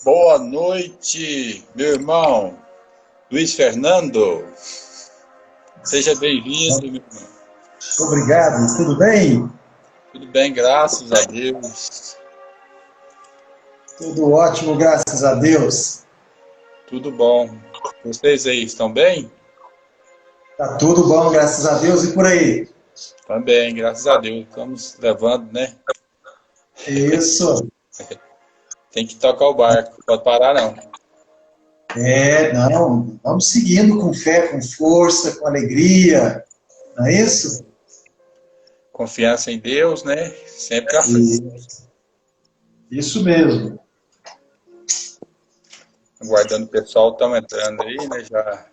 Boa noite, meu irmão Luiz Fernando. Seja bem-vindo, meu irmão. Obrigado, tudo bem? Tudo bem, graças a Deus. Tudo ótimo, graças a Deus. Tudo bom. Vocês aí estão bem? Tá tudo bom, graças a Deus. E por aí? Também, graças a Deus. Estamos levando, né? Isso. Tem que tocar o barco, pode parar não. Não, vamos seguindo com fé, com força, com alegria, não é isso? Confiança em Deus, né? Sempre à frente. Isso mesmo. Aguardando o pessoal, estão entrando aí, né? Já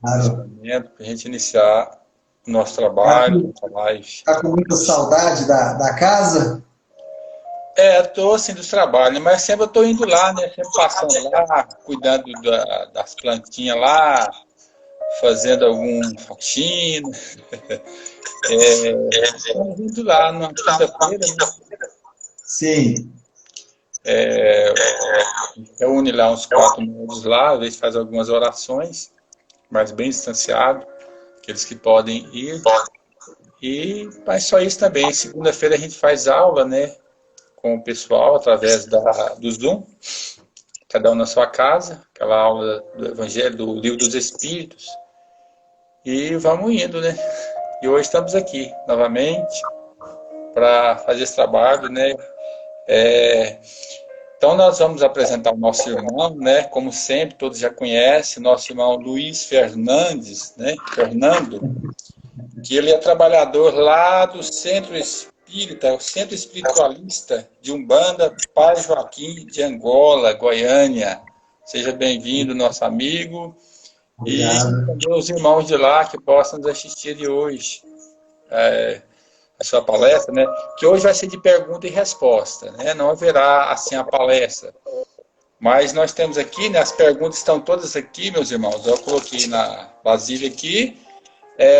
Claro. para a gente iniciar o nosso trabalho, nossa live. Tá com muita saudade da casa? Tô assim dos trabalhos, mas sempre eu tô indo lá, né? Sempre passando lá, cuidando das plantinhas lá, fazendo algum faxina. Estamos indo lá na quinta-feira, né? Sim. Reúne lá uns 4 membros lá, às vezes faz algumas orações, mas bem distanciado, aqueles que podem ir. Mas só isso também. Segunda-feira a gente faz aula, né? Com o pessoal através do Zoom, cada um na sua casa, aquela aula do Evangelho, do Livro dos Espíritos, e vamos indo, né? E hoje estamos aqui novamente para fazer esse trabalho, né? Então nós vamos apresentar o nosso irmão, né? Como sempre, todos já conhecem, nosso irmão Luiz Fernandes, né? Fernando, que ele é trabalhador lá do Centro Espírita, o Centro Espiritualista de Umbanda, Padre Joaquim de Angola, Goiânia. Seja bem-vindo, nosso amigo. Obrigado. E também os irmãos de lá que possam nos assistir de hoje. A sua palestra, né? Que hoje vai ser de pergunta e resposta, né? Não haverá, assim, a palestra. Mas nós temos aqui, né? As perguntas estão todas aqui, meus irmãos. Eu coloquei na vasilha aqui.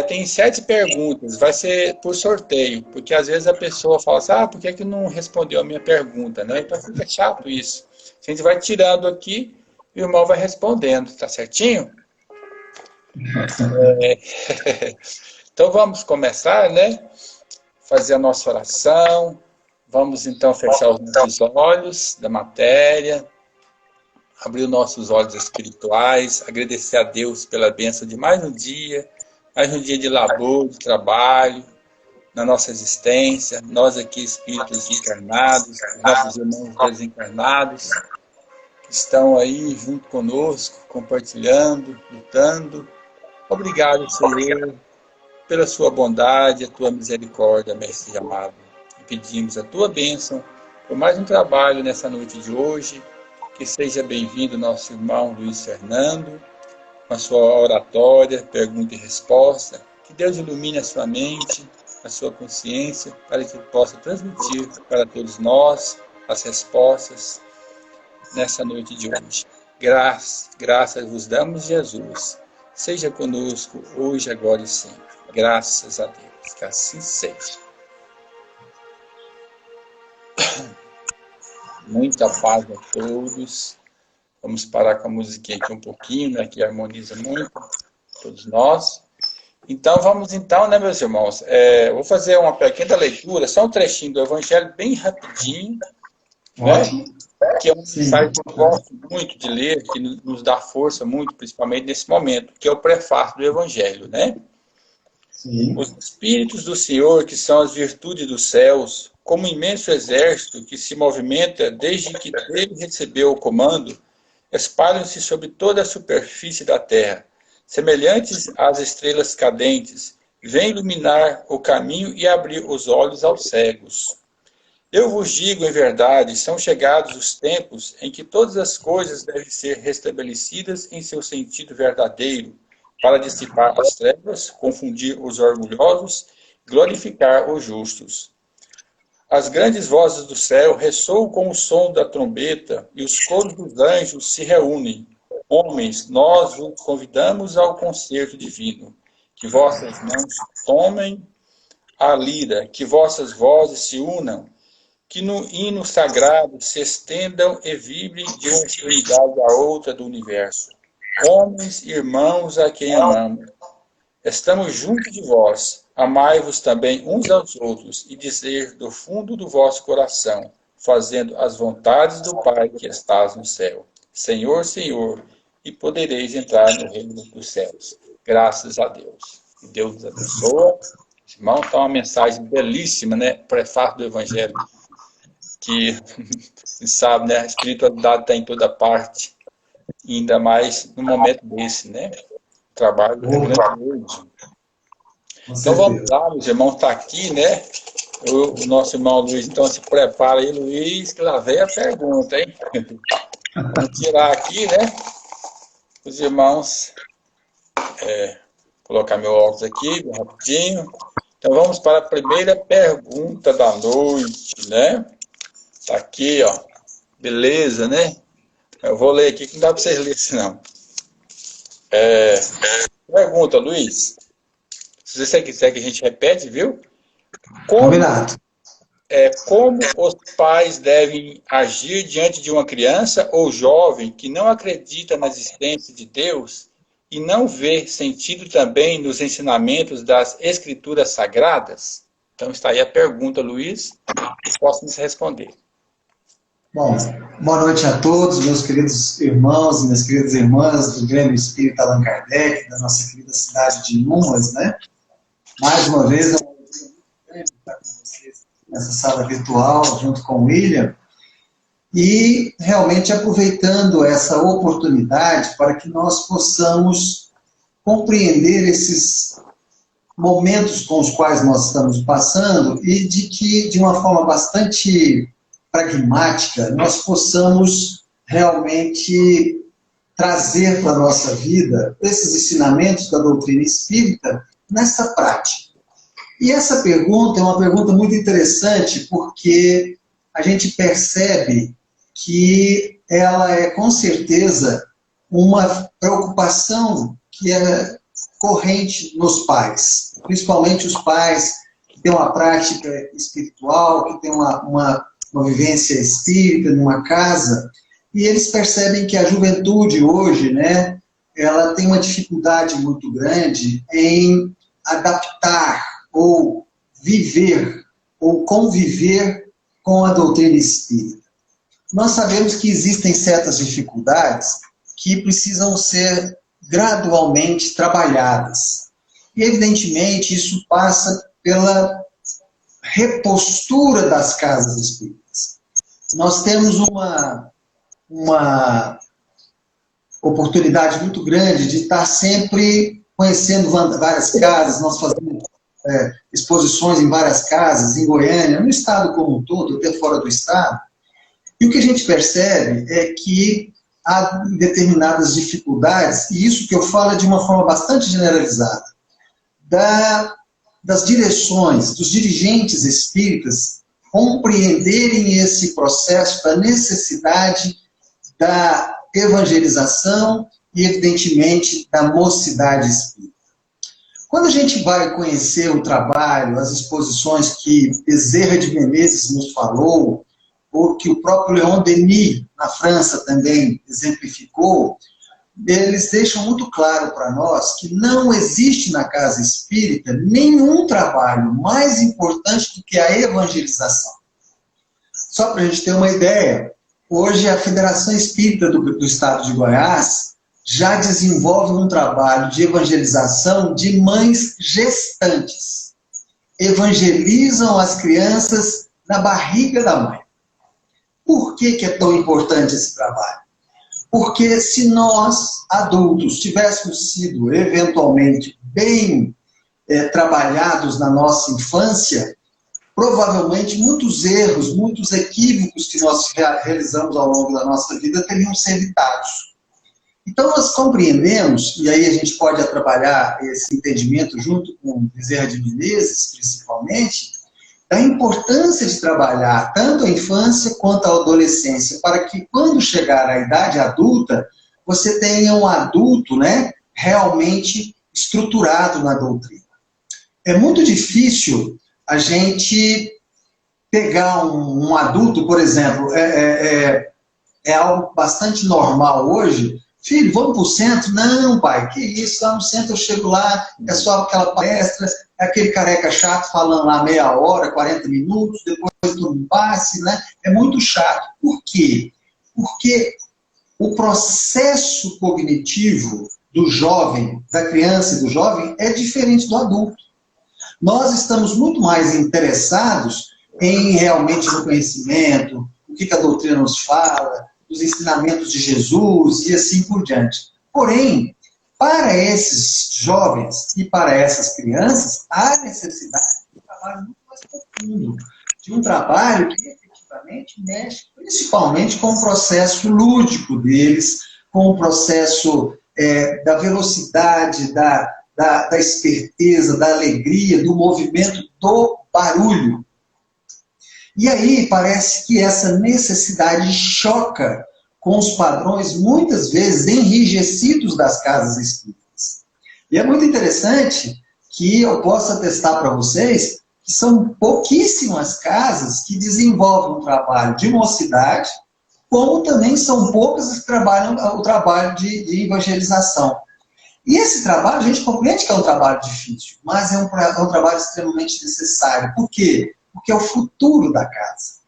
Tem 7 perguntas, vai ser por sorteio, porque às vezes a pessoa fala assim, por que não respondeu a minha pergunta, né? Então fica chato isso. A gente vai tirando aqui e o irmão vai respondendo, tá certinho? Então vamos começar, né? Fazer a nossa oração. Vamos então fechar os nossos olhos da matéria, abrir os nossos olhos espirituais, agradecer a Deus pela bênção de mais um dia de labor, de trabalho, na nossa existência, nós aqui espíritos encarnados, nossos irmãos desencarnados, que estão aí junto conosco, compartilhando, lutando. Obrigado, Senhor, pela sua bondade, a tua misericórdia, Mestre amado. E pedimos a tua bênção por mais um trabalho nessa noite de hoje. Que seja bem-vindo nosso irmão Luiz Fernando, com a sua oratória, pergunta e resposta. Que Deus ilumine a sua mente, a sua consciência, para que possa transmitir para todos nós as respostas nessa noite de hoje. Graças vos damos, Jesus. Seja conosco hoje, agora e sempre. Graças a Deus. Que assim seja. Muita paz a todos. Vamos parar com a musiquinha aqui um pouquinho, né, que harmoniza muito todos nós. Então, vamos então, né, meus irmãos? Vou fazer uma pequena leitura, só um trechinho do Evangelho, bem rapidinho, né? Que é uma mensagem que eu gosto muito de ler, que nos dá força muito, principalmente nesse momento, que é o prefácio do Evangelho, né? Sim. Os Espíritos do Senhor, que são as virtudes dos céus, como um imenso exército que se movimenta desde que dele recebeu o comando, espalham-se sobre toda a superfície da terra, semelhantes às estrelas cadentes, vêm iluminar o caminho e abrir os olhos aos cegos. Eu vos digo em verdade, são chegados os tempos em que todas as coisas devem ser restabelecidas em seu sentido verdadeiro, para dissipar as trevas, confundir os orgulhosos, glorificar os justos. As grandes vozes do céu ressoam com o som da trombeta e os coros dos anjos se reúnem. Homens, nós os convidamos ao concerto divino, que vossas mãos tomem a lira, que vossas vozes se unam, que no hino sagrado se estendam e vibrem de uma extremidade à outra do universo. Homens, irmãos a quem amamos, estamos juntos de vós, amai-vos também uns aos outros, e dizer do fundo do vosso coração, fazendo as vontades do Pai que estás no céu. Senhor, Senhor, e podereis entrar no reino dos céus. Graças a Deus. Que Deus nos abençoe. Irmão, está uma mensagem belíssima, né? Prefácio do Evangelho, que, você sabe, né? A espiritualidade está em toda parte, e ainda mais no momento desse, né? O trabalho é grandioso. Então vamos lá, meus irmãos, está aqui, né? O nosso irmão Luiz, então se prepara aí, Luiz, que lá vem a pergunta, hein? Vamos tirar aqui, né? Os irmãos, colocar meu óculos aqui, bem rapidinho. Então vamos para a primeira pergunta da noite, né? Tá aqui, ó. Beleza, né? Eu vou ler aqui, que não dá para vocês lerem, não. Pergunta, Luiz. Se você quiser que a gente repete, viu? Combinado. Como os pais devem agir diante de uma criança ou jovem que não acredita na existência de Deus e não vê sentido também nos ensinamentos das Escrituras Sagradas? Então está aí a pergunta, Luiz. Posso nos responder. Bom, boa noite a todos, meus queridos irmãos e minhas queridas irmãs do Grêmio Espírita Allan Kardec, da nossa querida cidade de Numas, né? Mais uma vez, é um prazer muito grande estar com vocês nessa sala virtual, junto com o William, e realmente aproveitando essa oportunidade para que nós possamos compreender esses momentos com os quais nós estamos passando e de que, de uma forma bastante pragmática, nós possamos realmente trazer para a nossa vida esses ensinamentos da doutrina espírita nessa prática. E essa pergunta é uma pergunta muito interessante, porque a gente percebe que ela é, com certeza, uma preocupação que é corrente nos pais, principalmente os pais que têm uma prática espiritual, que têm uma vivência espírita numa casa, e eles percebem que a juventude hoje, né, ela tem uma dificuldade muito grande em adaptar ou viver ou conviver com a doutrina espírita. Nós sabemos que existem certas dificuldades que precisam ser gradualmente trabalhadas. E, evidentemente, isso passa pela repostura das casas espíritas. Nós temos uma oportunidade muito grande de estar sempre conhecendo várias casas. Nós fazemos exposições em várias casas, em Goiânia, no estado como um todo, até fora do estado. E o que a gente percebe é que há determinadas dificuldades, e isso que eu falo é de uma forma bastante generalizada, das direções, dos dirigentes espíritas compreenderem esse processo da necessidade da evangelização e, evidentemente, da mocidade espírita. Quando a gente vai conhecer o trabalho, as exposições que Bezerra de Menezes nos falou, ou que o próprio Leon Denis, na França, também exemplificou, eles deixam muito claro para nós que não existe na casa espírita nenhum trabalho mais importante do que a evangelização. Só para a gente ter uma ideia, hoje a Federação Espírita do Estado de Goiás já desenvolve um trabalho de evangelização de mães gestantes. Evangelizam as crianças na barriga da mãe. Por que é tão importante esse trabalho? Porque se nós, adultos, tivéssemos sido eventualmente bem trabalhados na nossa infância, provavelmente muitos erros, muitos equívocos que nós realizamos ao longo da nossa vida teriam sido evitados. Então nós compreendemos, e aí a gente pode trabalhar esse entendimento junto com Bezerra de Menezes, principalmente, da importância de trabalhar tanto a infância quanto a adolescência, para que quando chegar à idade adulta, você tenha um adulto, né, realmente estruturado na doutrina. É muito difícil a gente pegar um adulto, por exemplo, é algo bastante normal hoje. Filho, vamos para o centro? Não, pai, que isso, lá no centro eu chego lá, é só aquela palestra, é aquele careca chato falando lá meia hora, 40 minutos, depois do um passe, né? É muito chato. Por quê? Porque o processo cognitivo do jovem, da criança e do jovem, é diferente do adulto. Nós estamos muito mais interessados em realmente no conhecimento, o que a doutrina nos fala, os ensinamentos de Jesus e assim por diante. Porém, para esses jovens e para essas crianças, há necessidade de um trabalho muito mais profundo, de um trabalho que efetivamente mexe principalmente com o processo lúdico deles, com o processo da velocidade, da esperteza, da alegria, do movimento, do barulho. E aí parece que essa necessidade choca com os padrões, muitas vezes, enrijecidos das casas espíritas. E é muito interessante que eu possa atestar para vocês que são pouquíssimas casas que desenvolvem um trabalho de mocidade, como também são poucas que trabalham o trabalho de evangelização. E esse trabalho, a gente compreende que é um trabalho difícil, mas é um trabalho extremamente necessário. Por quê? Porque é o futuro da casa.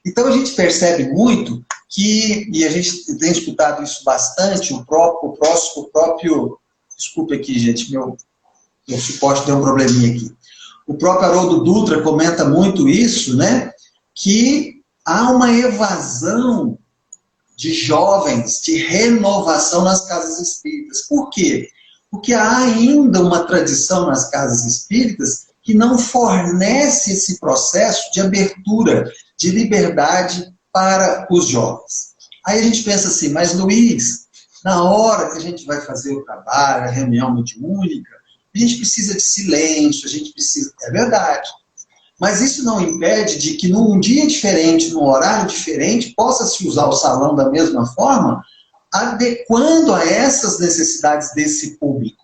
Então a gente percebe muito que, e a gente tem escutado isso bastante, o próprio desculpe aqui, gente, meu suporte deu um probleminha aqui. O próprio Haroldo Dutra comenta muito isso, né? Que há uma evasão de jovens, de renovação nas casas espíritas. Por quê? Porque há ainda uma tradição nas casas espíritas que não fornece esse processo de abertura, de liberdade para os jovens. Aí a gente pensa assim, mas Luiz, na hora que a gente vai fazer o trabalho, a reunião mediúnica, a gente precisa de silêncio, a gente precisa... É verdade. Mas isso não impede de que num dia diferente, num horário diferente, possa-se usar o salão da mesma forma, adequando a essas necessidades desse público.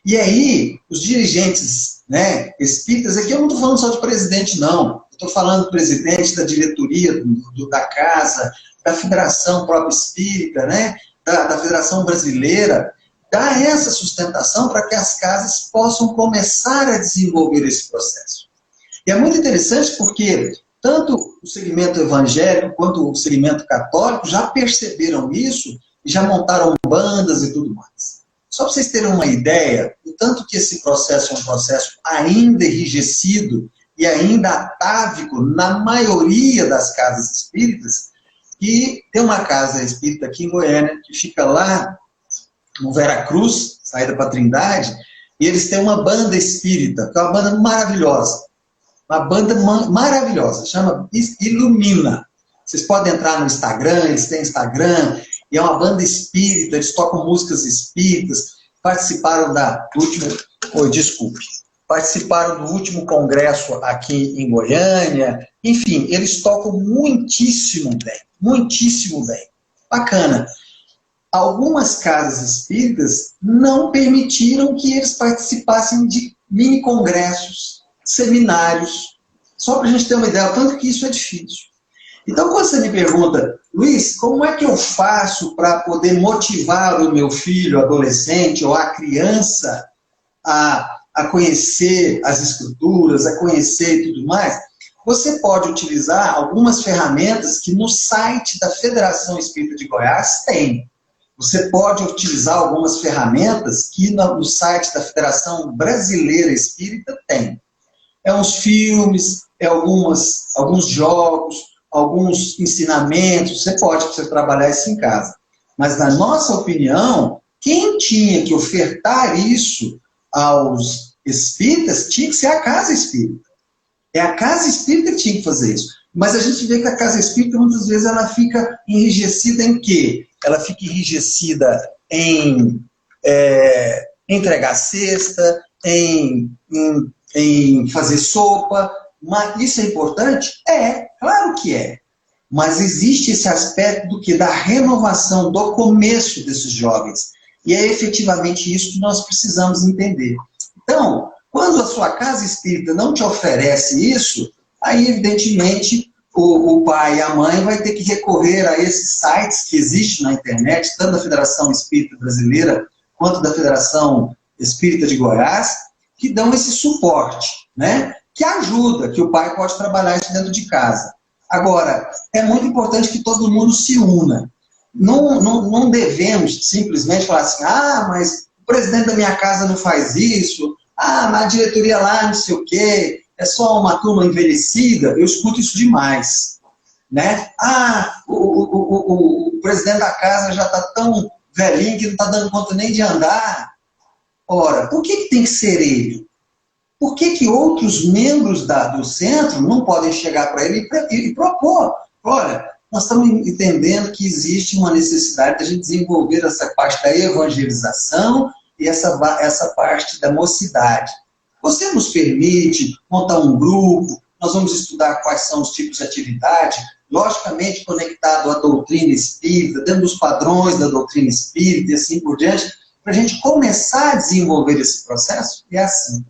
E aí, os dirigentes, né, espíritas, aqui eu não estou falando só de presidente, não. Estou falando do presidente da diretoria da casa, da Federação Própria Espírita, né, da Federação Brasileira, dá essa sustentação para que as casas possam começar a desenvolver esse processo. E é muito interessante porque tanto o segmento evangélico quanto o segmento católico já perceberam isso e já montaram bandas e tudo mais. Só para vocês terem uma ideia, o tanto que esse processo é um processo ainda enrijecido e ainda atávico na maioria das casas espíritas, e tem uma casa espírita aqui em Goiânia, que fica lá no Veracruz, saída para Trindade, e eles têm uma banda espírita, que é uma banda maravilhosa. Uma banda maravilhosa, chama Ilumina. Vocês podem entrar no Instagram, eles têm Instagram, e é uma banda espírita, eles tocam músicas espíritas, participaram participaram do último congresso aqui em Goiânia, enfim, eles tocam muitíssimo bem, bacana. Algumas casas espíritas não permitiram que eles participassem de mini congressos, seminários, só para a gente ter uma ideia, tanto que isso é difícil. Então, quando você me pergunta, Luiz, como é que eu faço para poder motivar o meu filho, adolescente ou a criança a conhecer as escrituras, a conhecer e tudo mais, você pode utilizar algumas ferramentas que no site da Federação Espírita de Goiás tem. Você pode utilizar algumas ferramentas que no site da Federação Brasileira Espírita tem. É uns filmes, alguns jogos, alguns ensinamentos, você pode trabalhar isso em casa. Mas, na nossa opinião, quem tinha que ofertar isso aos espíritas tinha que ser a casa espírita. É a casa espírita que tinha que fazer isso. Mas a gente vê que a casa espírita, muitas vezes, ela fica enrijecida em quê? Ela fica enrijecida em entregar cesta, em fazer sopa. Mas isso é importante? É, claro que é. mas existe esse aspecto do que? Da renovação, do começo desses jovens. E é efetivamente isso que nós precisamos entender. Então, quando a sua casa espírita não te oferece isso, aí, evidentemente, o pai e a mãe vai ter que recorrer a esses sites que existem na internet, tanto da Federação Espírita Brasileira quanto da Federação Espírita de Goiás, que dão esse suporte, né? Que ajuda, que o pai pode trabalhar isso dentro de casa. Agora, é muito importante que todo mundo se una. Não devemos simplesmente falar assim, mas o presidente da minha casa não faz isso, mas a diretoria lá não sei o quê, é só uma turma envelhecida. Eu escuto isso demais. Né? O presidente da casa já está tão velhinho que não está dando conta nem de andar. Ora, por que tem que ser ele? Por que outros membros do centro não podem chegar para ele e propor? Olha, nós estamos entendendo que existe uma necessidade de a gente desenvolver essa parte da evangelização e essa parte da mocidade. Você nos permite montar um grupo, nós vamos estudar quais são os tipos de atividade, logicamente conectado à doutrina espírita, dentro dos padrões da doutrina espírita e assim por diante, para a gente começar a desenvolver esse processo, e é assim.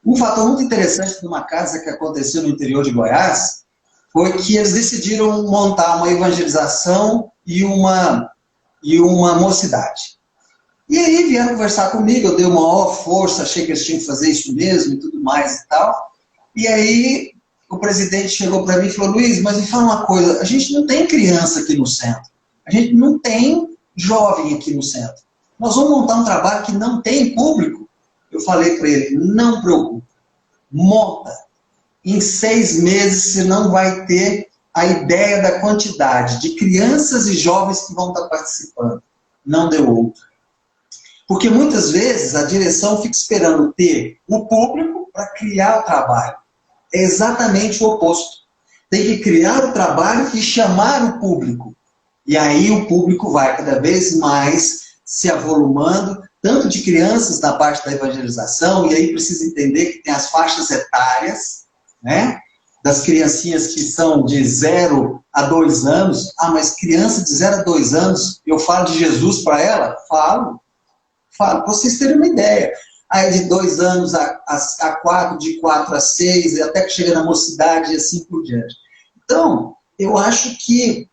Um fator muito interessante de uma casa que aconteceu no interior de Goiás foi que eles decidiram montar uma evangelização e uma mocidade. E aí vieram conversar comigo, eu dei uma maior força, achei que eles tinham que fazer isso mesmo e tudo mais e tal. E aí o presidente chegou para mim e falou, Luiz, mas me fala uma coisa, a gente não tem criança aqui no centro, a gente não tem jovem aqui no centro. Nós vamos montar um trabalho que não tem público. Eu falei para ele, não preocupe, monta. Em 6 meses você não vai ter a ideia da quantidade de crianças e jovens que vão estar participando. Não deu outra. Porque muitas vezes a direção fica esperando ter o público para criar o trabalho. É exatamente o oposto. Tem que criar o trabalho e chamar o público. E aí o público vai cada vez mais se avolumando, tanto de crianças na parte da evangelização, e aí precisa entender que tem as faixas etárias, né? Das criancinhas que são de 0 a 2 anos. Mas criança de 0 a 2 anos, eu falo de Jesus para ela? Falo, para vocês terem uma ideia. Aí de 2 anos a 4, de 4 a 6, até que chega na mocidade e assim por diante. Então, eu acho que,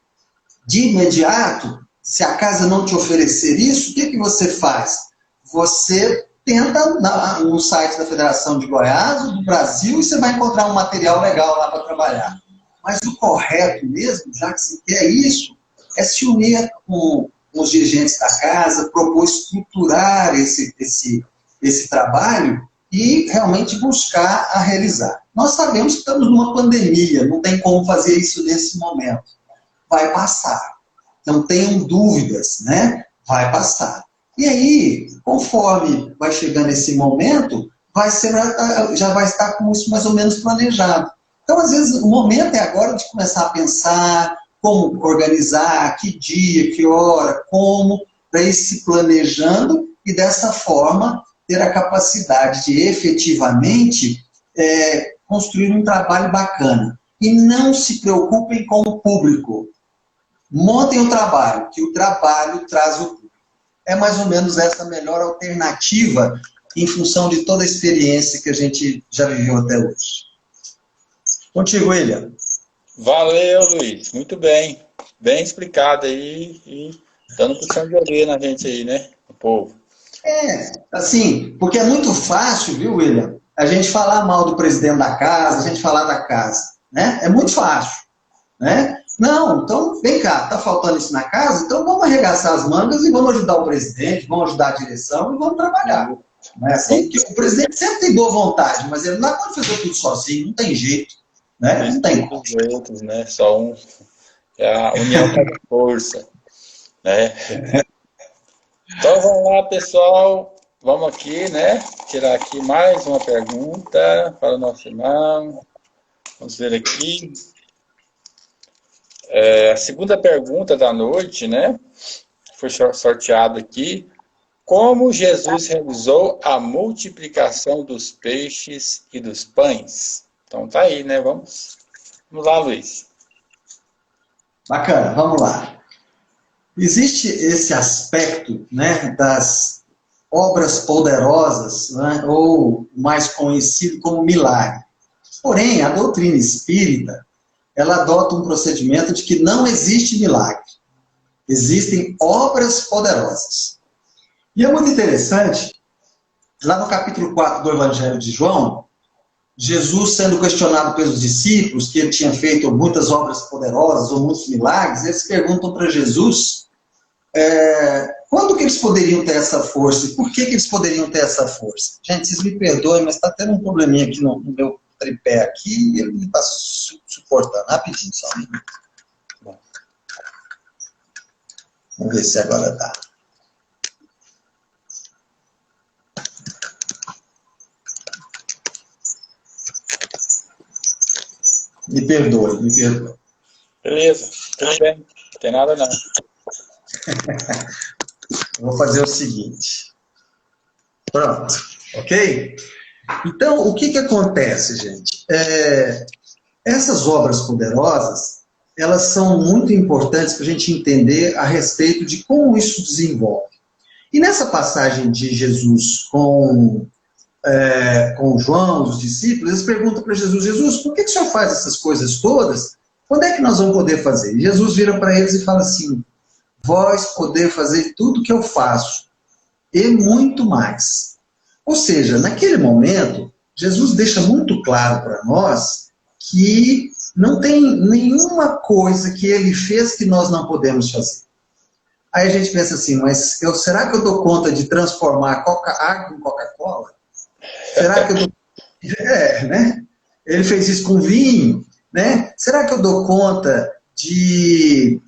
de imediato, se a casa não te oferecer isso, o que você faz? Você tenta no site da Federação de Goiás, do Brasil, e você vai encontrar um material legal lá para trabalhar. Mas o correto mesmo, já que você quer isso, é se unir com os dirigentes da casa, propor estruturar esse trabalho e realmente buscar a realizar. Nós sabemos que estamos numa pandemia, não tem como fazer isso nesse momento. Vai passar. Não tenham dúvidas, né? Vai passar. E aí, conforme vai chegando esse momento, já vai estar com isso mais ou menos planejado. Então, às vezes, o momento é agora de começar a pensar como organizar, que dia, que hora, como, para ir se planejando e, dessa forma, ter a capacidade de efetivamente construir um trabalho bacana. E não se preocupem com o público. Montem o trabalho, que o trabalho traz o público. É mais ou menos essa a melhor alternativa em função de toda a experiência que a gente já viveu até hoje. Contigo, William. Valeu, Luiz. Muito bem. Bem explicado aí e dando puxão de orelha na gente aí, né? O povo. Assim, porque é muito fácil, viu, William? A gente falar mal do presidente da casa, a gente falar da casa, né? É muito fácil, né? Não, então, vem cá, tá faltando isso na casa? Então vamos arregaçar as mangas e vamos ajudar o presidente, vamos ajudar a direção e vamos trabalhar. Não é assim? Porque o presidente sempre tem boa vontade, mas ele não pode fazer tudo sozinho, não tem jeito. Né? Não tem como. Jeitos, né? Só um. É a união faz força. Né? Então vamos lá, pessoal. Vamos aqui, né? Tirar aqui mais uma pergunta para o nosso irmão. Vamos ver aqui. A segunda pergunta da noite, né? Foi sorteado aqui. Como Jesus realizou a multiplicação dos peixes e dos pães? Então tá aí, né? Vamos lá, Luiz. Bacana, vamos lá. Existe esse aspecto, né, das obras poderosas, né, ou mais conhecido como milagre. Porém, a doutrina espírita, ela adota um procedimento de que não existe milagre. Existem obras poderosas. E é muito interessante, lá no capítulo 4 do Evangelho de João, Jesus sendo questionado pelos discípulos, que ele tinha feito muitas obras poderosas ou muitos milagres, eles perguntam para Jesus quando que eles poderiam ter essa força e por que eles poderiam ter essa força. Gente, vocês me perdoem, mas está tendo um probleminha aqui no meu tripé aqui e ele não está suportando. Rapidinho, só um minuto. Bom. Vamos ver se agora dá. Me perdoe, me perdoe. Beleza, tudo bem. Não tem nada não. Vou fazer o seguinte. Pronto, ok? Então, o que acontece, gente? Essas obras poderosas, elas são muito importantes para a gente entender a respeito de como isso desenvolve. E nessa passagem de Jesus com João, os discípulos, eles perguntam para Jesus, Jesus, por que o Senhor faz essas coisas todas? Quando é que nós vamos poder fazer? E Jesus vira para eles e fala assim, vós poder fazer tudo o que eu faço, e muito mais. Ou seja, naquele momento, Jesus deixa muito claro para nós que não tem nenhuma coisa que ele fez que nós não podemos fazer. Aí a gente pensa assim, mas será que eu dou conta de transformar água em Coca-Cola? Será que eu dou... né? Ele fez isso com vinho, né? Será que eu dou conta de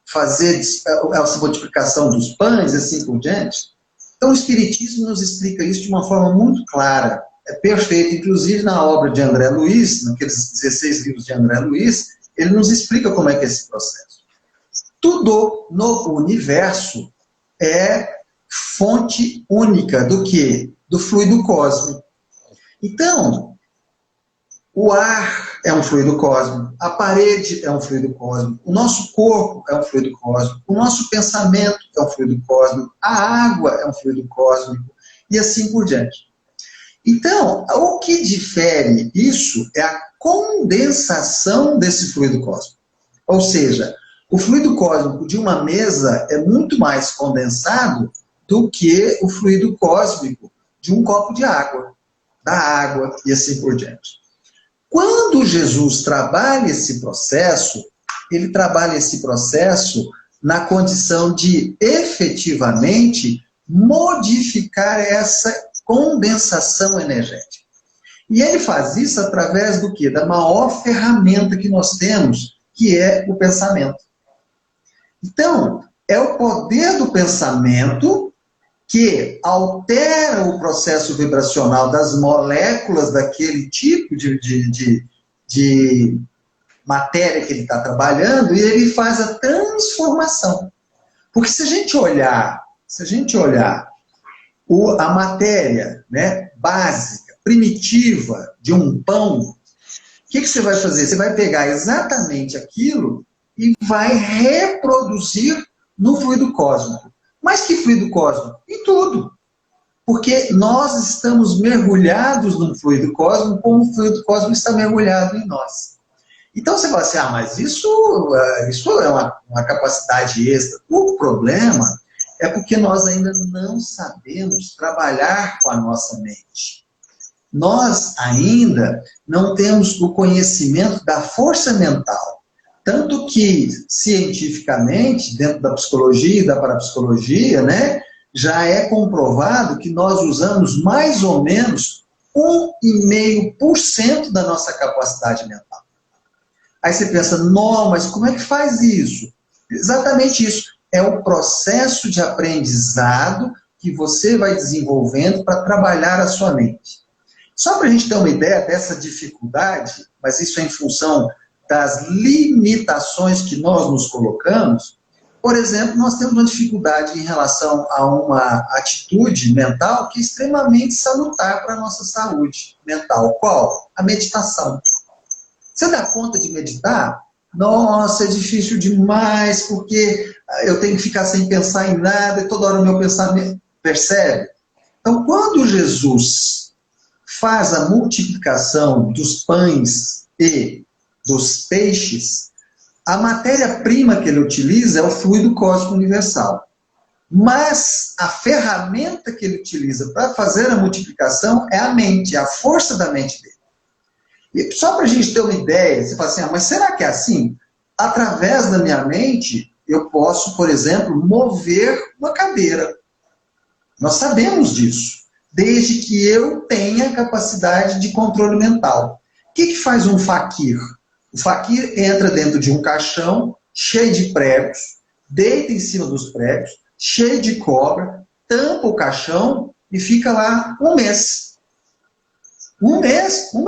fazer essa multiplicação dos pães, assim por diante? Então, o Espiritismo nos explica isso de uma forma muito clara, é perfeito. Inclusive, na obra de André Luiz, naqueles 16 livros de André Luiz, ele nos explica como é que é esse processo. Tudo no universo é fonte única do quê? Do fluido cósmico. Então, o ar é um fluido cósmico, a parede é um fluido cósmico, o nosso corpo é um fluido cósmico, o nosso pensamento é um fluido cósmico, a água é um fluido cósmico, e assim por diante. Então, o que difere isso é a condensação desse fluido cósmico. Ou seja, o fluido cósmico de uma mesa é muito mais condensado do que o fluido cósmico de um copo de água, da água e assim por diante. Quando Jesus trabalha esse processo, ele trabalha esse processo na condição de efetivamente modificar essa condensação energética. E ele faz isso através do quê? Da maior ferramenta que nós temos, que é o pensamento. Então, é o poder do pensamento que altera o processo vibracional das moléculas daquele tipo de matéria que ele está trabalhando e ele faz a transformação. Porque se a gente olhar a matéria, né, básica, primitiva de um pão, o que você vai fazer? Você vai pegar exatamente aquilo e vai reproduzir no fluido cósmico. Mas que fluido cósmico? Em tudo. Porque nós estamos mergulhados no fluido cósmico como o fluido cósmico está mergulhado em nós. Então você fala assim, mas isso é uma capacidade extra. O problema é porque nós ainda não sabemos trabalhar com a nossa mente. Nós ainda não temos o conhecimento da força mental. Tanto que, cientificamente, dentro da psicologia e da parapsicologia, né, já é comprovado que nós usamos mais ou menos 1,5% da nossa capacidade mental. Aí você pensa, não, mas como é que faz isso? Exatamente isso. É o processo de aprendizado que você vai desenvolvendo para trabalhar a sua mente. Só para a gente ter uma ideia dessa dificuldade, mas isso é em função das limitações que nós nos colocamos, por exemplo, nós temos uma dificuldade em relação a uma atitude mental que é extremamente salutar para a nossa saúde mental. Qual? A meditação. Você dá conta de meditar? Nossa, é difícil demais, porque eu tenho que ficar sem pensar em nada, e toda hora o meu pensamento... Percebe? Então, quando Jesus faz a multiplicação dos pães e dos peixes, a matéria-prima que ele utiliza é o fluido cósmico universal. Mas a ferramenta que ele utiliza para fazer a multiplicação é a mente, é a força da mente dele. E só para a gente ter uma ideia, você fala assim, mas será que é assim? Através da minha mente, eu posso, por exemplo, mover uma cadeira. Nós sabemos disso, desde que eu tenha capacidade de controle mental. O que faz um faquir? O faquir entra dentro de um caixão cheio de pregos, deita em cima dos pregos, cheio de cobra, tampa o caixão e fica lá um mês. Um mês. O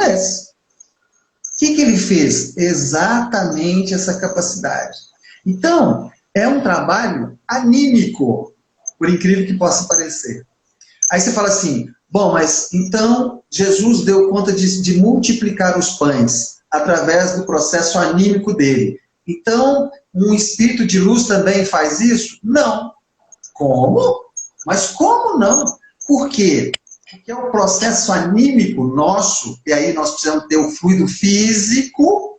que ele fez? Exatamente essa capacidade. Então, é um trabalho anímico, por incrível que possa parecer. Aí você fala assim, bom, mas então Jesus deu conta de multiplicar os pães através do processo anímico dele. Então, um espírito de luz também faz isso? Não. Como? Mas como não? Por quê? Porque é um processo anímico nosso, e aí nós precisamos ter o fluido físico,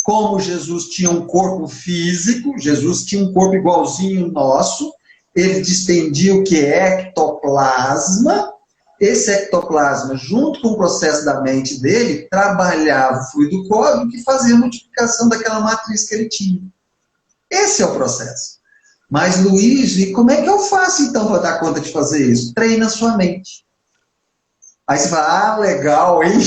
como Jesus tinha um corpo físico, Jesus tinha um corpo igualzinho ao nosso, ele dispendia o que é ectoplasma, esse ectoplasma, junto com o processo da mente dele, trabalhava o fluido cósmico e fazia a multiplicação daquela matriz que ele tinha. Esse é o processo. Mas, Luiz, e como é que eu faço então para dar conta de fazer isso? Treina a sua mente. Aí você fala, legal, hein?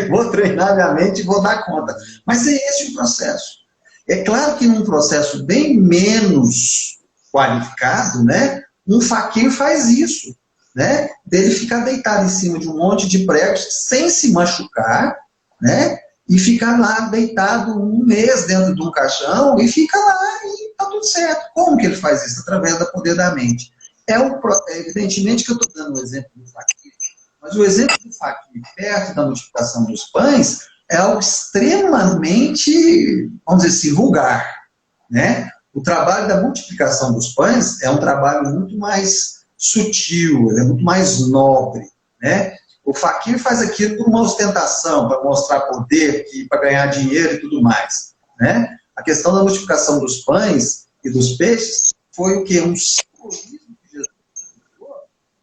Vou treinar minha mente e vou dar conta. Mas é esse o processo. É claro que num processo bem menos qualificado, né? Um faquir faz isso, né? Dele ficar deitado em cima de um monte de pregos sem se machucar, né? E ficar lá deitado um mês dentro de um caixão e fica lá e tá tudo certo. Como que ele faz isso? Através do poder da mente. Evidentemente que eu estou dando o exemplo do faquir, mas o exemplo do faquir perto da multiplicação dos pães é algo extremamente, vamos dizer assim, vulgar, né? O trabalho da multiplicação dos pães é um trabalho muito mais sutil, ele é muito mais nobre, né? O faquir faz aquilo por uma ostentação, para mostrar poder, para ganhar dinheiro e tudo mais, né? A questão da multiplicação dos pães e dos peixes foi o quê? Um simbolismo que Jesus usou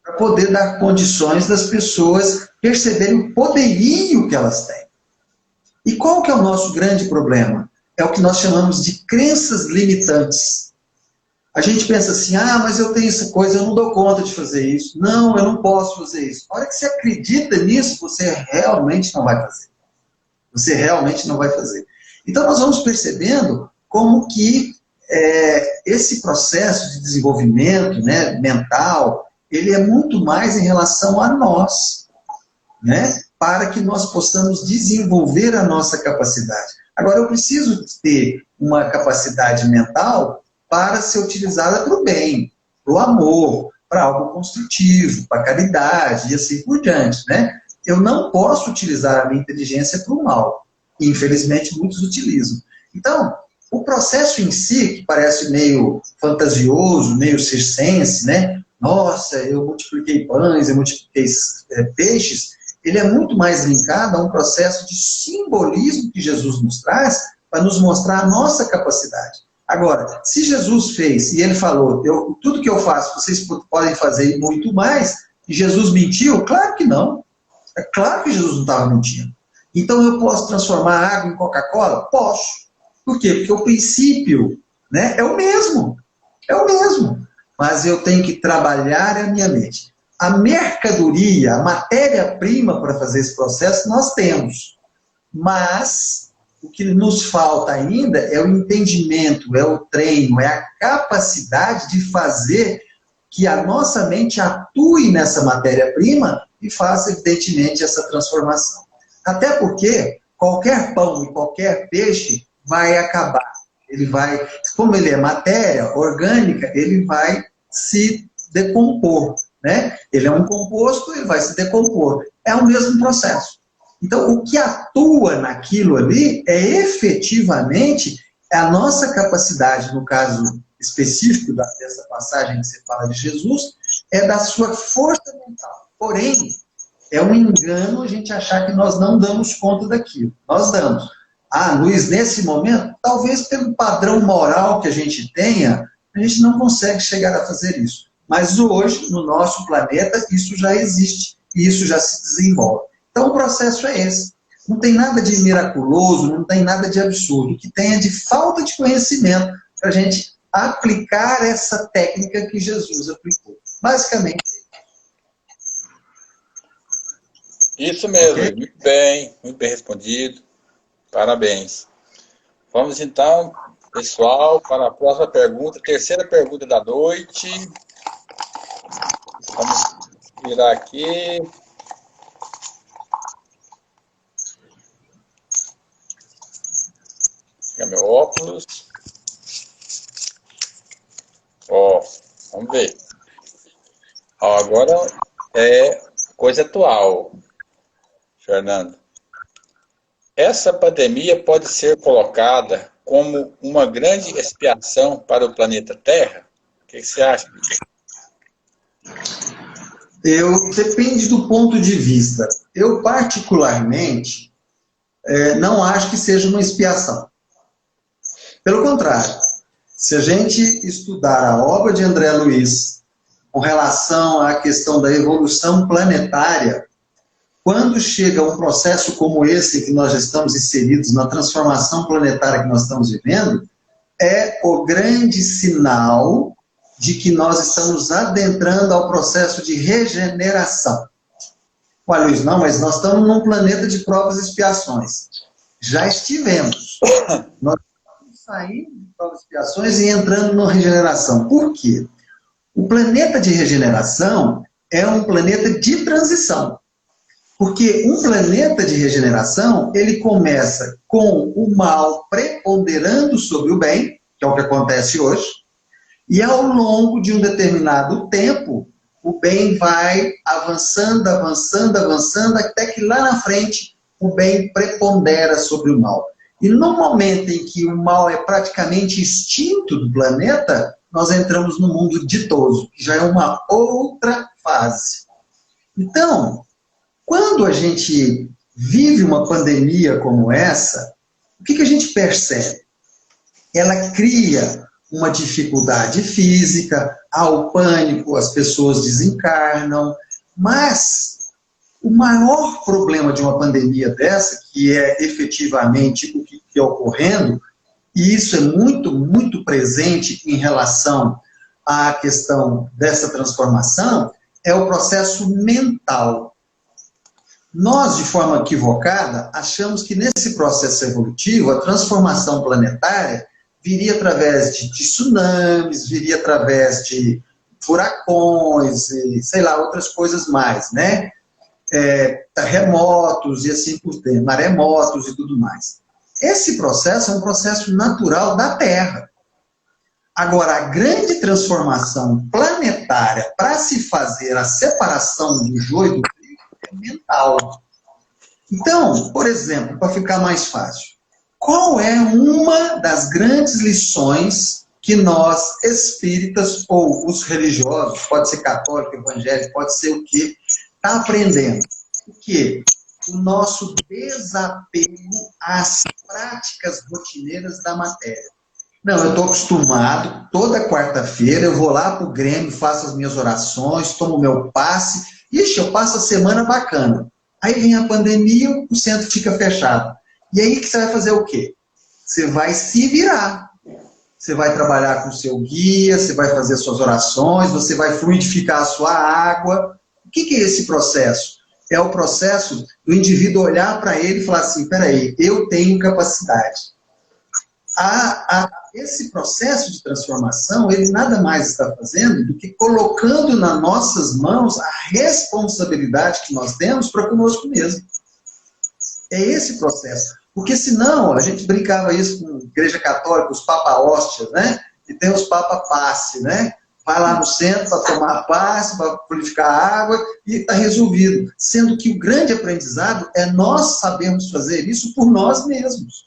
para poder dar condições das pessoas perceberem o poderio que elas têm. E qual que é o nosso grande problema? É o que nós chamamos de crenças limitantes. A gente pensa assim, mas eu tenho essa coisa, eu não dou conta de fazer isso. Não, eu não posso fazer isso. A hora que você acredita nisso, você realmente não vai fazer. Você realmente não vai fazer. Então, nós vamos percebendo como que esse processo de desenvolvimento, né, mental, ele é muito mais em relação a nós, né, para que nós possamos desenvolver a nossa capacidade. Agora, eu preciso ter uma capacidade mental para ser utilizada para o bem, para o amor, para algo construtivo, para a caridade e assim por diante, né? Eu não posso utilizar a minha inteligência para o mal. Infelizmente, muitos utilizam. Então, o processo em si, que parece meio fantasioso, meio circense, né? Nossa, eu multipliquei pães, eu multipliquei peixes, ele é muito mais linkado a um processo de simbolismo que Jesus nos traz para nos mostrar a nossa capacidade. Agora, se Jesus fez, e ele falou, tudo que eu faço, vocês podem fazer muito mais, e Jesus mentiu? Claro que não. É claro que Jesus não estava mentindo. Então eu posso transformar água em Coca-Cola? Posso. Por quê? Porque o princípio, né, é o mesmo. É o mesmo. Mas eu tenho que trabalhar a minha mente. A mercadoria, a matéria-prima para fazer esse processo, nós temos. Mas o que nos falta ainda é o entendimento, é o treino, é a capacidade de fazer que a nossa mente atue nessa matéria-prima e faça, evidentemente, essa transformação. Até porque qualquer pão e qualquer peixe vai acabar. Ele vai, como ele é matéria orgânica, ele vai se decompor, né? Ele é um composto, ele vai se decompor. É o mesmo processo. Então, o que atua naquilo ali é efetivamente A nossa capacidade, no caso específico dessa passagem que você fala de Jesus, é da sua força mental. Porém, é um engano a gente achar que nós não damos conta daquilo. Nós damos. Ah, Luiz, nesse momento, talvez pelo padrão moral que a gente tenha, a gente não consegue chegar a fazer isso. Mas hoje, no nosso planeta, isso já existe e isso já se desenvolve. Então, o processo é esse. Não tem nada de miraculoso, não tem nada de absurdo. O que tem é de falta de conhecimento para a gente aplicar essa técnica que Jesus aplicou. Basicamente. Isso mesmo, okay? Muito bem respondido. Parabéns. Vamos então, pessoal, para a próxima pergunta, terceira pergunta da noite. Vamos virar aqui. Pegar meu óculos. Vamos ver. Agora é coisa atual, Fernando. Essa pandemia pode ser colocada como uma grande expiação para o planeta Terra? O que você acha? Depende do ponto de vista. Eu, particularmente, não acho que seja uma expiação. Pelo contrário, se a gente estudar a obra de André Luiz com relação à questão da evolução planetária, quando chega um processo como esse que nós estamos inseridos na transformação planetária que nós estamos vivendo, é o grande sinal de que nós estamos adentrando ao processo de regeneração. Olha, Luiz, não, mas nós estamos num planeta de provas e expiações. Já estivemos. Nós estamos saindo de provas e expiações e entrando na regeneração. Por quê? O planeta de regeneração é um planeta de transição. Porque um planeta de regeneração, ele começa com o mal preponderando sobre o bem, que é o que acontece hoje, e ao longo de um determinado tempo, o bem vai avançando, avançando, avançando, até que lá na frente o bem prepondera sobre o mal. E no momento em que o mal é praticamente extinto do planeta, nós entramos no mundo ditoso, que já é uma outra fase. Então, quando a gente vive uma pandemia como essa, o que a gente percebe? Ela cria uma dificuldade física, há o pânico, as pessoas desencarnam, mas o maior problema de uma pandemia dessa, que é efetivamente o que está ocorrendo, e isso é muito, muito presente em relação à questão dessa transformação, é o processo mental. Nós, de forma equivocada, achamos que nesse processo evolutivo, a transformação planetária viria através de tsunamis, viria através de furacões, e, sei lá, outras coisas mais, né? Terremotos e assim por diante, maremotos e tudo mais. Esse processo é um processo natural da Terra. Agora, a grande transformação planetária para se fazer a separação do joio do trigo é mental. Então, por exemplo, para ficar mais fácil, qual é uma das grandes lições que nós, espíritas ou os religiosos, pode ser católico, evangélico, pode ser o que, está aprendendo? O quê? O nosso desapego às práticas rotineiras da matéria. Não, eu estou acostumado, toda quarta-feira eu vou lá para o Grêmio, faço as minhas orações, tomo meu passe, eu passo a semana bacana. Aí vem a pandemia, o centro fica fechado. E aí que você vai fazer o quê? Você vai se virar. Você vai trabalhar com o seu guia, você vai fazer suas orações, você vai fluidificar a sua água. O que é esse processo? É o processo do indivíduo olhar para ele e falar assim, peraí, eu tenho capacidade. Esse processo de transformação, ele nada mais está fazendo do que colocando nas nossas mãos a responsabilidade que nós temos para conosco mesmo. É esse processo. Porque senão, a gente brincava isso com a Igreja Católica, os Papa Hóstias, né? E tem os Papa Passe, né? Vai lá no centro para tomar passe, para purificar a água e está resolvido. Sendo que o grande aprendizado é nós sabermos fazer isso por nós mesmos.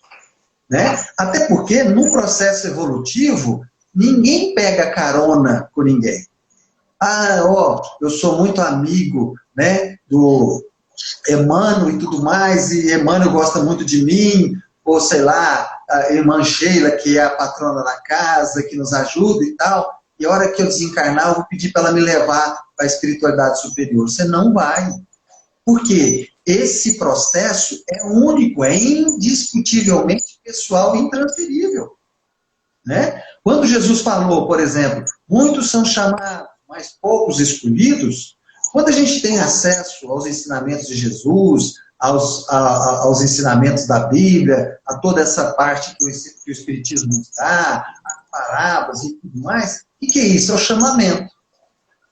né? Até porque, no processo evolutivo, ninguém pega carona com ninguém. Ah, ó, eu sou muito amigo, né, do Emmanuel e tudo mais, e Emmanuel gosta muito de mim, ou sei lá, a irmã Sheila, que é a patrona da casa, que nos ajuda e tal, e a hora que eu desencarnar, eu vou pedir para ela me levar para a espiritualidade superior. Você não vai. Por quê? Esse processo é único, é indiscutivelmente pessoal e intransferível, né? Quando Jesus falou, por exemplo, muitos são chamados, mas poucos escolhidos, quando a gente tem acesso aos ensinamentos de Jesus, aos ensinamentos da Bíblia, a toda essa parte que o Espiritismo nos dá, as parábolas e tudo mais, o que é isso? É o chamamento.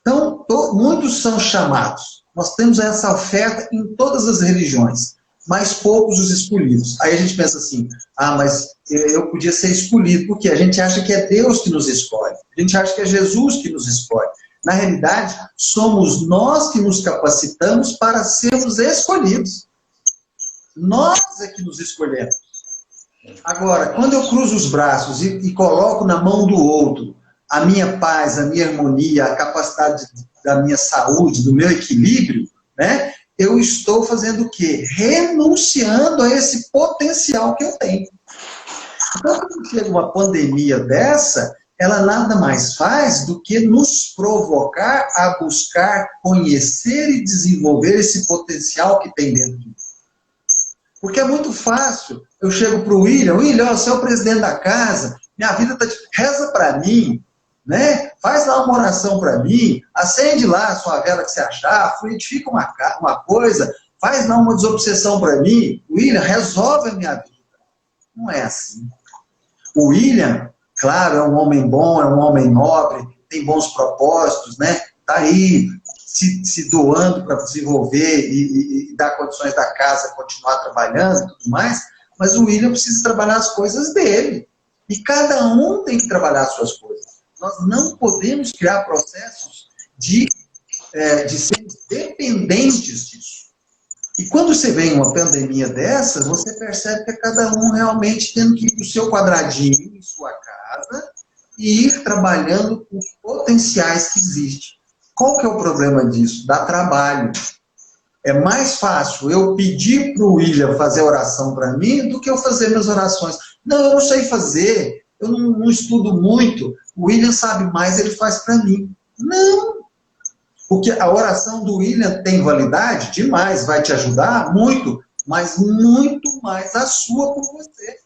Então, muitos são chamados. Nós temos essa oferta em todas as religiões, mas poucos os escolhidos. Aí a gente pensa assim, mas eu podia ser escolhido, porque a gente acha que é Deus que nos escolhe, a gente acha que é Jesus que nos escolhe. Na realidade, somos nós que nos capacitamos para sermos escolhidos. Nós é que nos escolhemos. Agora, quando eu cruzo os braços e coloco na mão do outro a minha paz, a minha harmonia, a capacidade da minha saúde, do meu equilíbrio, né? Eu estou fazendo o quê? Renunciando a esse potencial que eu tenho. Então, quando chega uma pandemia dessa, ela nada mais faz do que nos provocar a buscar conhecer e desenvolver esse potencial que tem dentro de mim. Porque é muito fácil. Eu chego para o William, você é o presidente da casa, minha vida está difícil, reza para mim, né? Faz lá uma oração para mim, acende lá a sua vela que você achar, fluidifica uma coisa, faz lá uma desobsessão para mim, William, resolve a minha vida. Não é assim. O William, claro, é um homem bom, é um homem nobre, tem bons propósitos, né? Está aí se doando para desenvolver e dar condições da casa continuar trabalhando e tudo mais, mas o William precisa trabalhar as coisas dele. E cada um tem que trabalhar as suas coisas. Nós não podemos criar processos de sermos dependentes disso. E quando você vê uma pandemia dessas, você percebe que é cada um realmente tendo que ir para o seu quadradinho, em sua casa, e ir trabalhando com os potenciais que existem. Qual que é o problema disso? Dá trabalho. É mais fácil eu pedir para o William fazer oração para mim do que eu fazer minhas orações. Não, eu não sei fazer, eu não estudo muito, o William sabe mais, ele faz para mim. Não! Porque a oração do William tem validade demais, vai te ajudar muito, mas muito mais a sua por você.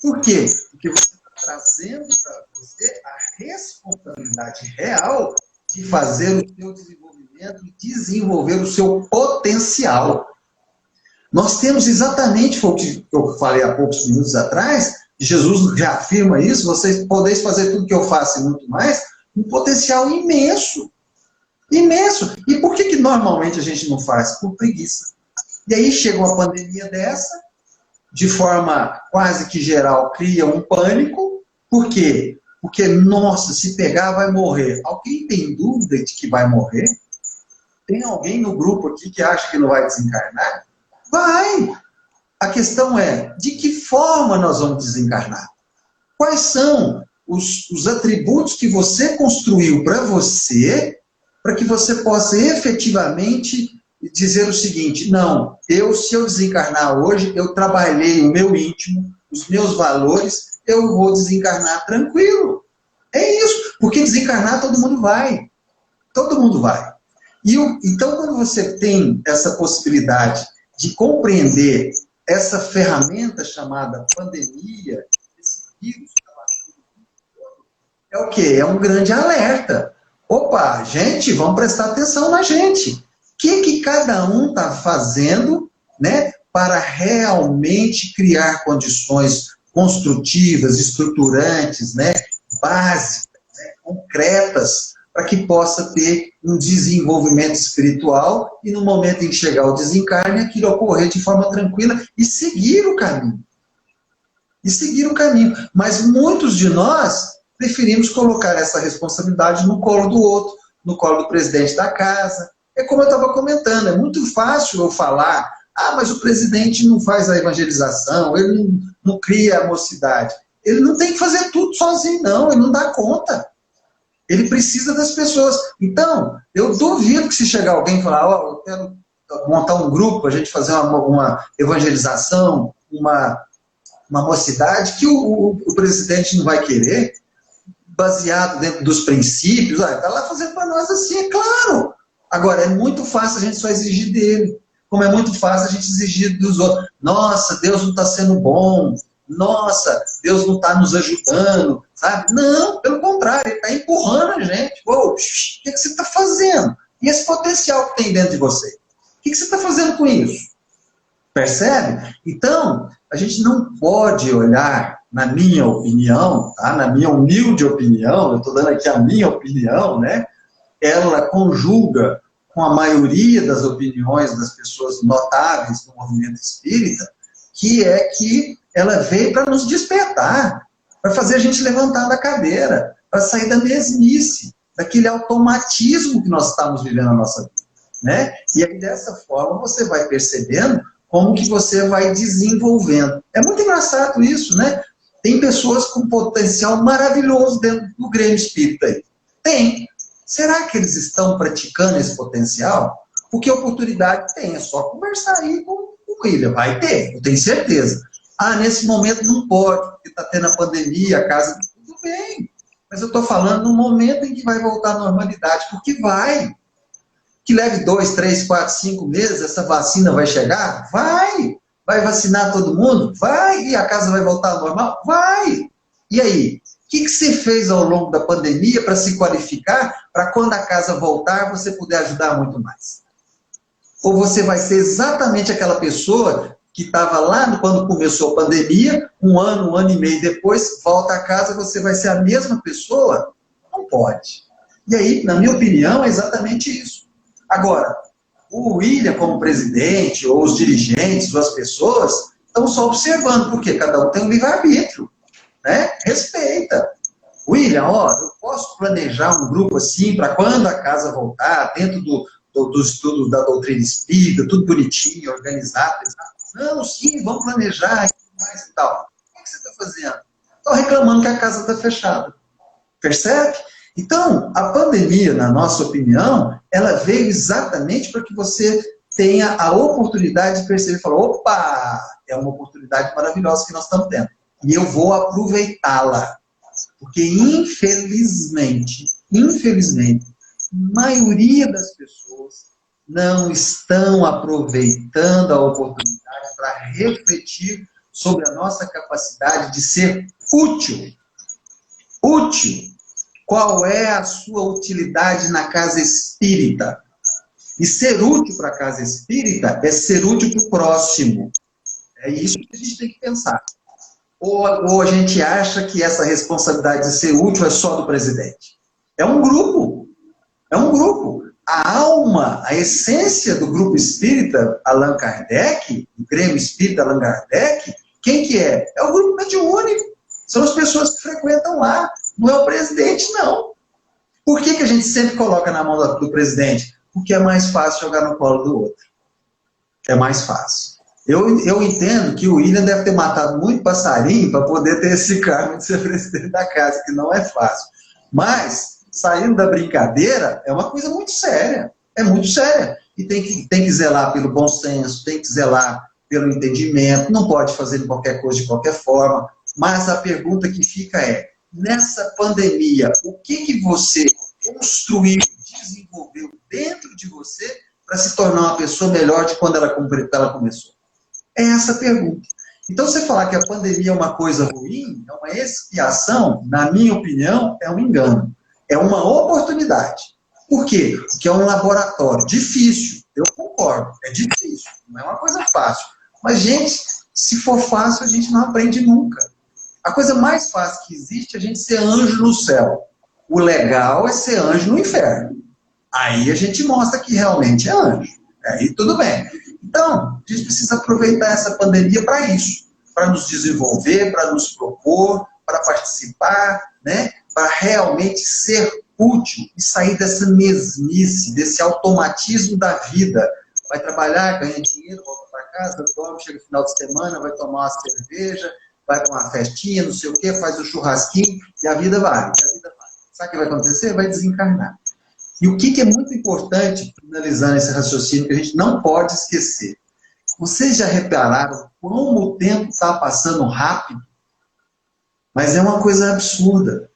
Por quê? Porque você está trazendo para você a responsabilidade real de fazer o seu desenvolvimento e desenvolver o seu potencial. Nós temos exatamente o que eu falei há poucos minutos atrás, Jesus reafirma isso, vocês podeis fazer tudo que eu faço e muito mais, um potencial imenso. Imenso. E por que normalmente a gente não faz? Por preguiça. E aí chega uma pandemia dessa, de forma quase que geral, cria um pânico. Por quê? Porque, nossa, se pegar vai morrer. Alguém tem dúvida de que vai morrer? Tem alguém no grupo aqui que acha que não vai desencarnar? Vai! A questão é, de que forma nós vamos desencarnar? Quais são os atributos que você construiu para você, para que você possa efetivamente dizer o seguinte, não, se eu desencarnar hoje, eu trabalhei o meu íntimo, os meus valores, eu vou desencarnar tranquilo. É isso, porque desencarnar todo mundo vai. Todo mundo vai. Então, quando você tem essa possibilidade de compreender essa ferramenta chamada pandemia, esse vírus, é o quê? É um grande alerta. Opa, gente, vamos prestar atenção na gente. O que cada um está fazendo, né, para realmente criar condições construtivas, estruturantes, né, básicas, né, concretas, para que possa ter um desenvolvimento espiritual e no momento em que chegar o desencarne, aquilo ocorrer de forma tranquila e seguir o caminho. E seguir o caminho. Mas muitos de nós preferimos colocar essa responsabilidade no colo do outro, no colo do presidente da casa. É como eu estava comentando, é muito fácil eu falar, mas o presidente não faz a evangelização, ele não cria a mocidade. Ele não tem que fazer tudo sozinho, não, ele não dá conta. Ele precisa das pessoas. Então, eu duvido que se chegar alguém e falar, eu quero montar um grupo, a gente fazer uma evangelização, uma mocidade, que o presidente não vai querer, baseado dentro dos princípios, está lá fazendo para nós assim, é claro. Agora, é muito fácil a gente só exigir dele, como é muito fácil a gente exigir dos outros. Nossa, Deus não está sendo bom, nossa, Deus não está nos ajudando, sabe? Não, pelo contrário, ele está empurrando a gente. O que você está fazendo? E esse potencial que tem dentro de você? O que você está fazendo com isso? Percebe? Então, a gente não pode olhar, na minha opinião, tá? Na minha humilde opinião, eu estou dando aqui a minha opinião, né? Ela conjuga com a maioria das opiniões das pessoas notáveis do movimento espírita, que é que ela veio para nos despertar, para fazer a gente levantar da cadeira, para sair da mesmice, daquele automatismo que nós estamos vivendo na nossa vida, né? E aí, dessa forma, você vai percebendo como que você vai desenvolvendo. É muito engraçado isso, né? Tem pessoas com potencial maravilhoso dentro do Grêmio Espírita aí. Tem. Será que eles estão praticando esse potencial? Porque oportunidade tem, é só conversar aí com o William. Vai ter, eu tenho certeza. Nesse momento não pode, porque está tendo a pandemia, a casa... Tudo bem. Mas eu estou falando no momento em que vai voltar à normalidade, porque vai. Que leve 2, 3, 4, 5 meses, essa vacina vai chegar? Vai! Vai vacinar todo mundo? Vai! E a casa vai voltar ao normal? Vai! E aí? O que você fez ao longo da pandemia para se qualificar, para quando a casa voltar, você puder ajudar muito mais? Ou você vai ser exatamente aquela pessoa que estava lá quando começou a pandemia, um ano e meio depois, volta a casa, você vai ser a mesma pessoa? Não pode. E aí, na minha opinião, é exatamente isso. Agora, o William como presidente, ou os dirigentes, ou as pessoas, estão só observando, porque cada um tem um livre-arbítrio, né? Respeita. William, eu posso planejar um grupo assim, para quando a casa voltar, dentro do estudo da doutrina espírita, tudo bonitinho, organizado. Não, sim, vamos planejar, mais e tal. O que você está fazendo? Estou reclamando que a casa está fechada. Percebe? Então, a pandemia, na nossa opinião, ela veio exatamente para que você tenha a oportunidade de perceber e falar, opa, é uma oportunidade maravilhosa que nós estamos tendo. E eu vou aproveitá-la. Porque, infelizmente, a maioria das pessoas não estão aproveitando a oportunidade para refletir sobre a nossa capacidade de ser útil. Útil. Qual é a sua utilidade na casa espírita? E ser útil para a casa espírita é ser útil para o próximo. É isso que a gente tem que pensar. Ou a gente acha que essa responsabilidade de ser útil é só do presidente? É um grupo. É um grupo. A alma, a essência do grupo espírita Allan Kardec, do Grêmio Espírita Allan Kardec, quem que é? É o grupo mediúnico. São as pessoas que frequentam lá. Não é o presidente, não. Por que a gente sempre coloca na mão do presidente? Porque é mais fácil jogar no colo do outro. É mais fácil. Eu entendo que o William deve ter matado muito passarinho para poder ter esse cargo de ser presidente da casa, que não é fácil. Mas, saindo da brincadeira, é uma coisa muito séria. É muito séria. E tem que zelar pelo bom senso, tem que zelar pelo entendimento, não pode fazer qualquer coisa de qualquer forma. Mas a pergunta que fica é, nessa pandemia, o que você construiu, desenvolveu dentro de você para se tornar uma pessoa melhor de quando ela começou? É essa a pergunta. Então, você falar que a pandemia é uma coisa ruim, é uma expiação, na minha opinião, é um engano. É uma oportunidade. Por quê? Porque é um laboratório difícil. Eu concordo, é difícil. Não é uma coisa fácil. Mas, gente, se for fácil, a gente não aprende nunca. A coisa mais fácil que existe é a gente ser anjo no céu. O legal é ser anjo no inferno. Aí a gente mostra que realmente é anjo. Aí tudo bem. Então, a gente precisa aproveitar essa pandemia para isso. Para nos desenvolver, para nos propor, para participar, né? Para realmente ser útil e sair dessa mesmice, desse automatismo da vida. Vai trabalhar, ganha dinheiro, volta para casa, dorme, chega no final de semana, vai tomar uma cerveja, vai para uma festinha, não sei o quê, faz o churrasquinho, e a vida vai. Sabe o que vai acontecer? Vai desencarnar. E o que é muito importante, finalizando esse raciocínio, que a gente não pode esquecer. Vocês já repararam como o tempo está passando rápido? Mas é uma coisa absurda.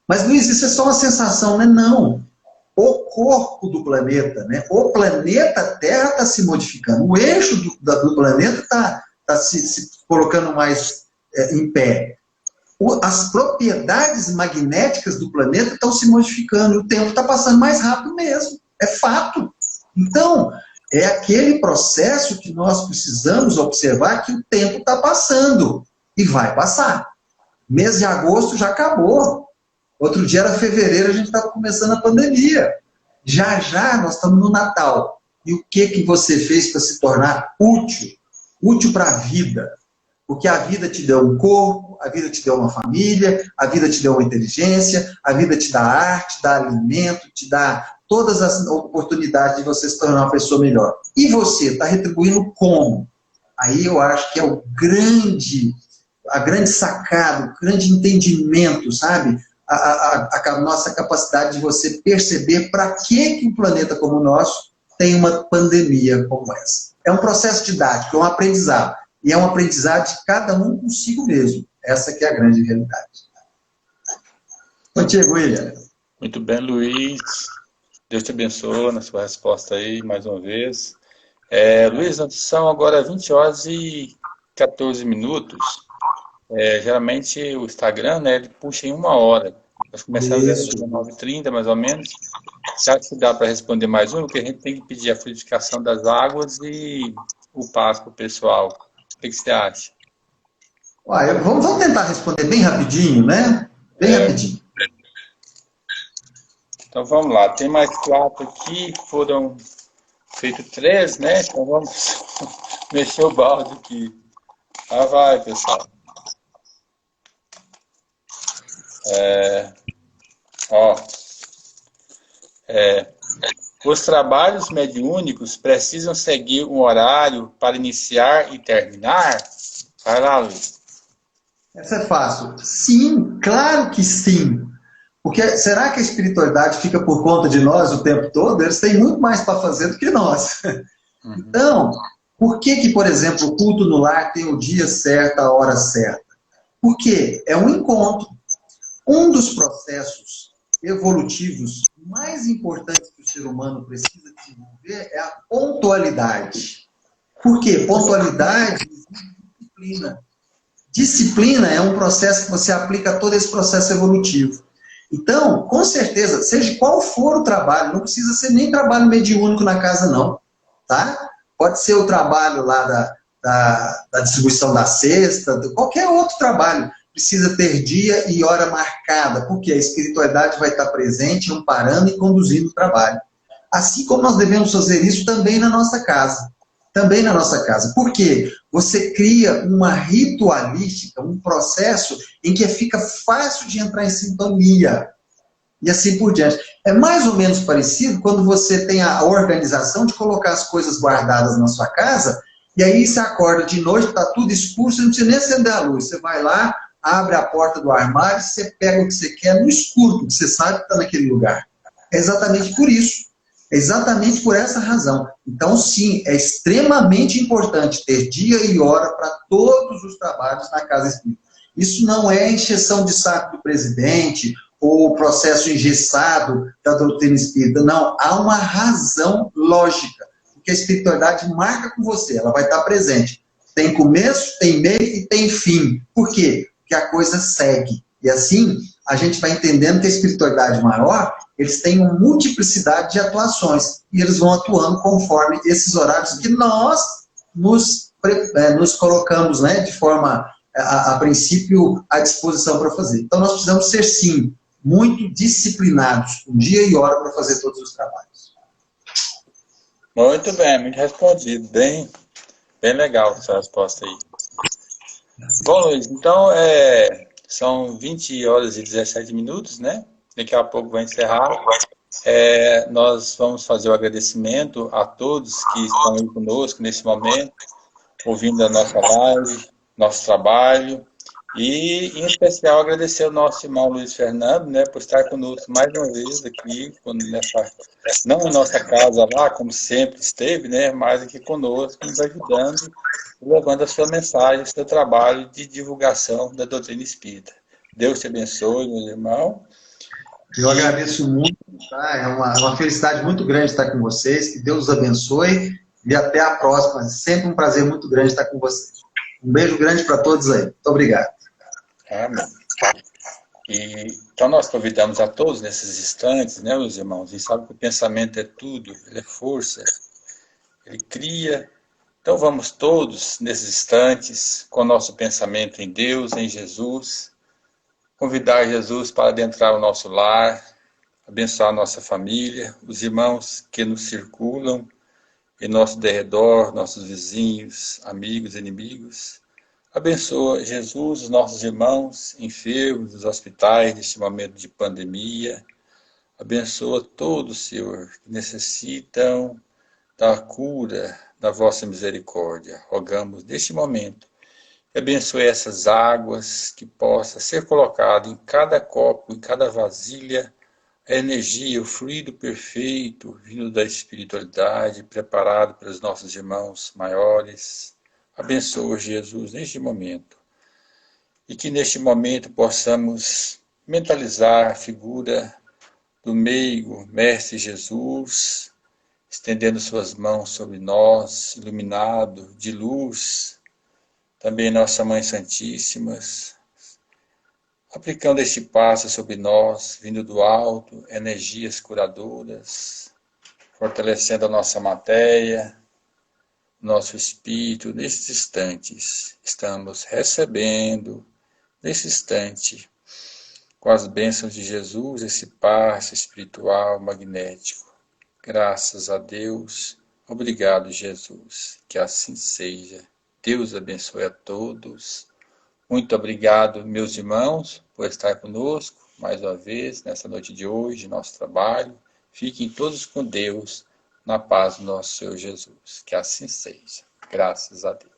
Mas, Luiz, isso é só uma sensação, né? Não. O corpo do planeta, né? O planeta Terra está se modificando. O eixo do planeta está se colocando mais em pé. As propriedades magnéticas do planeta estão se modificando. E o tempo está passando mais rápido mesmo. É fato. Então, é aquele processo que nós precisamos observar que o tempo está passando. E vai passar. Mês de agosto já acabou. Outro dia era fevereiro, a gente estava começando a pandemia. Já já nós estamos no Natal. E o que você fez para se tornar útil? Útil para a vida. Porque a vida te deu um corpo, a vida te deu uma família, a vida te deu uma inteligência, a vida te dá arte, dá alimento, te dá todas as oportunidades de você se tornar uma pessoa melhor. E você está retribuindo como? Aí eu acho que é a grande sacada, o grande entendimento, sabe? A nossa capacidade de você perceber para que um planeta como o nosso tem uma pandemia como essa. É um processo didático, é um aprendizado. E é um aprendizado de cada um consigo mesmo. Essa que é a grande realidade. Contigo, William. Muito bem, Luiz. Deus te abençoe na sua resposta aí, mais uma vez. Luiz, são agora 20 horas e 14 minutos. Geralmente o Instagram, né, ele puxa em 1 hora. Nós começamos às 9h30, mais ou menos. Já que dá para responder mais um, porque a gente tem que pedir a fluidificação das águas e o passo para o pessoal. O que você acha? Vamos tentar responder bem rapidinho, né? Bem rapidinho. Então vamos lá. Tem mais 4 aqui, foram feitos 3, né? Então vamos mexer o balde aqui. Vai, pessoal. Os trabalhos mediúnicos precisam seguir um horário para iniciar e terminar? Vai lá, Luiz. Essa é fácil. Sim, claro que sim. Porque será que a espiritualidade fica por conta de nós o tempo todo? Eles têm muito mais para fazer do que nós. Então, por que, por exemplo, o culto no lar tem o dia certo, a hora certa? Porque é um encontro. Um dos processos evolutivos mais importantes que o ser humano precisa desenvolver é a pontualidade. Por quê? Pontualidade exige disciplina. Disciplina é um processo que você aplica a todo esse processo evolutivo. Então, com certeza, seja qual for o trabalho, não precisa ser nem trabalho mediúnico na casa, não. Tá? Pode ser o trabalho lá da distribuição da cesta, qualquer outro trabalho. Precisa ter dia e hora marcada, porque a espiritualidade vai estar presente, amparando e conduzindo o trabalho. Assim como nós devemos fazer isso também na nossa casa. Também na nossa casa. Por quê? Você cria uma ritualística, um processo em que fica fácil de entrar em sintonia. E assim por diante. É mais ou menos parecido quando você tem a organização de colocar as coisas guardadas na sua casa, e aí você acorda de noite, está tudo escuro, você não precisa nem acender a luz. Você vai lá, abre a porta do armário, você pega o que você quer no escuro, porque você sabe que está naquele lugar. É exatamente por isso. É exatamente por essa razão. Então, sim, é extremamente importante ter dia e hora para todos os trabalhos na casa espírita. Isso não é encheção de saco do presidente ou processo engessado da doutrina espírita. Não, há uma razão lógica. Porque a espiritualidade marca com você, ela vai estar presente. Tem começo, tem meio e tem fim. Por quê? Porque a coisa segue. E assim, a gente vai entendendo que a espiritualidade maior, eles têm uma multiplicidade de atuações. E eles vão atuando conforme esses horários que nós nos colocamos, né, de forma, a princípio, à disposição para fazer. Então, nós precisamos ser, sim, muito disciplinados, com dia e hora para fazer todos os trabalhos. Muito bem, muito respondido. Bem legal essa resposta aí. Bom, Luiz, então, são 20 horas e 17 minutos, né? Daqui a pouco vai encerrar. Nós vamos fazer o agradecimento a todos que estão aí conosco nesse momento, ouvindo a nossa live, nosso trabalho. E, em especial, agradecer ao nosso irmão Luiz Fernando, né, por estar conosco mais uma vez aqui, não em nossa casa lá, como sempre esteve, né, mas aqui conosco, nos ajudando, levando a sua mensagem, o seu trabalho de divulgação da doutrina espírita. Deus te abençoe, meu irmão. Eu agradeço muito, tá? É uma felicidade muito grande estar com vocês, que Deus os abençoe e até a próxima. Sempre um prazer muito grande estar com vocês. Um beijo grande para todos aí. Muito obrigado. Amém. Então nós convidamos a todos nesses instantes, né, meus irmãos, e sabe que o pensamento é tudo, ele é força, ele cria. Então vamos todos nesses instantes, com o nosso pensamento em Deus, em Jesus, convidar Jesus para adentrar o nosso lar, abençoar a nossa família, os irmãos que nos circulam, em nosso derredor, nossos vizinhos, amigos, inimigos. Abençoa, Jesus, os nossos irmãos enfermos nos hospitais neste momento de pandemia. Abençoa todos, Senhor, que necessitam da cura da vossa misericórdia. Rogamos neste momento que abençoe essas águas, que possa ser colocado em cada copo, em cada vasilha, a energia, o fluido perfeito, vindo da espiritualidade, preparado pelos nossos irmãos maiores. Abençoa, Jesus, neste momento. E que neste momento possamos mentalizar a figura do meigo, Mestre Jesus, estendendo suas mãos sobre nós, iluminado de luz, também Nossa Mãe Santíssima, aplicando este passo sobre nós, vindo do alto, energias curadoras, fortalecendo a nossa matéria, nosso espírito. Nesses instantes, estamos recebendo, nesse instante, com as bênçãos de Jesus, esse passe espiritual magnético. Graças a Deus. Obrigado, Jesus. Que assim seja. Deus abençoe a todos. Muito obrigado, meus irmãos, por estar conosco mais uma vez nessa noite de hoje, nosso trabalho. Fiquem todos com Deus, na paz do nosso Senhor Jesus. Que assim seja. Graças a Deus.